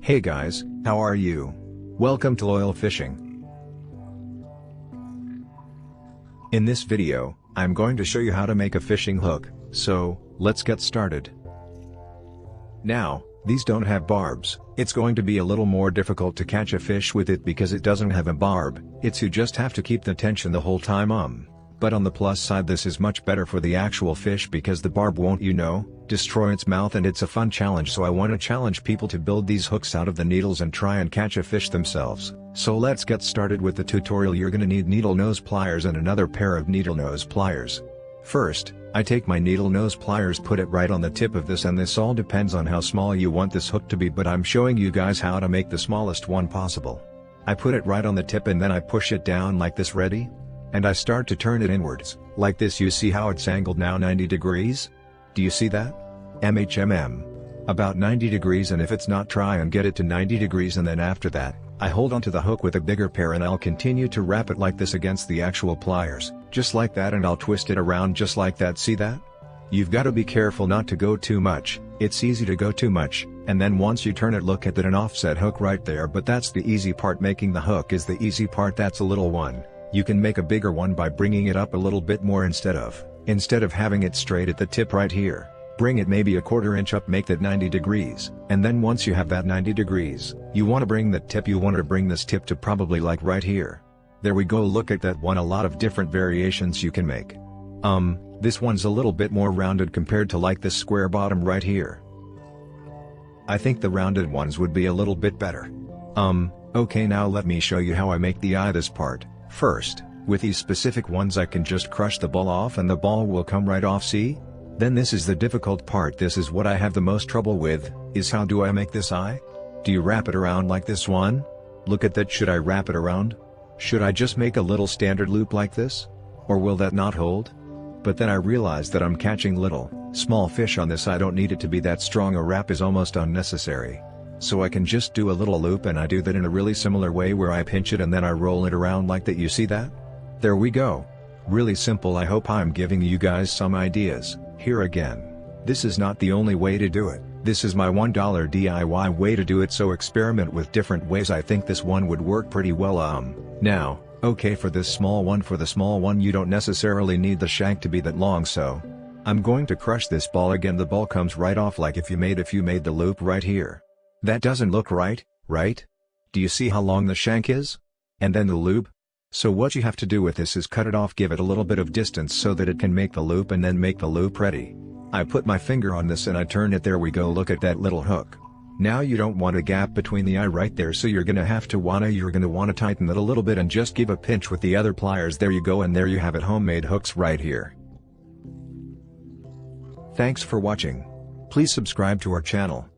Hey guys, how are you? Welcome to Oil Fishing. In this video, I'm going to show you how to make a fishing hook, so, let's get started. Now, these don't have barbs. It's going to be a little more difficult to catch a fish with it because it doesn't have a barb. You just have to keep the tension the whole time. But on the plus side, this is much better for the actual fish because the barb won't, destroy its mouth, and it's a fun challenge. So I want to challenge people to build these hooks out of the needles and try and catch a fish themselves. So let's get started with the tutorial. You're gonna need needle nose pliers and another pair of needle nose pliers. First, I take my needle nose pliers, put it right on the tip of this, and this all depends on how small you want this hook to be, but I'm showing you guys how to make the smallest one possible. I put it right on the tip and then I push it down like this, ready? And I start to turn it inwards, like this. You see how it's angled now 90 degrees? Do you see that? About 90 degrees, and if it's not, try and get it to 90 degrees, and then after that, I hold onto the hook with a bigger pair and I'll continue to wrap it like this against the actual pliers, just like that, and I'll twist it around just like that. See that? You've got to be careful not to go too much. It's easy to go too much, and then once you turn it, look at that, an offset hook right there. But that's the easy part. Making the hook is the easy part. That's a little one. You can make a bigger one by bringing it up a little bit more instead of having it straight at the tip right here. Bring it maybe a quarter inch up, make that 90 degrees, and then once you have that 90 degrees, you want to bring the tip, you want to bring this tip to probably like right here. There we go, look at that one. A lot of different variations you can make. This one's a little bit more rounded compared to like this square bottom right here. I think the rounded ones would be a little bit better. Okay, now let me show you how I make the eye, this part. First, with these specific ones I can just crush the ball off and the ball will come right off, see? Then this is the difficult part. This is what I have the most trouble with, is how do I make this eye? Do you wrap it around like this one? Look at that. Should I wrap it around? Should I just make a little standard loop like this? Or will that not hold? But then I realized that I'm catching small fish on this. I don't need it to be that strong. A wrap is almost unnecessary. So I can just do a little loop, and I do that in a really similar way where I pinch it and then I roll it around like that. You see that? There we go. Really simple. I hope I'm giving you guys some ideas. Here again, this is not the only way to do it. This is my $1 DIY way to do it, so experiment with different ways. I think this one would work pretty well. Now, okay, for the small one you don't necessarily need the shank to be that long, so I'm going to crush this ball again. The ball comes right off like if you made the loop right here. That doesn't look right, right? Do you see how long the shank is? And then the loop? So what you have to do with this is cut it off, give it a little bit of distance so that it can make the loop, and then make the loop ready. I put my finger on this and I turn it. There we go, look at that little hook. Now you don't want a gap between the eye right there, so you're gonna wanna tighten it a little bit and just give a pinch with the other pliers. There you go, and there you have it, homemade hooks right here. Thanks for watching. Please subscribe to our channel.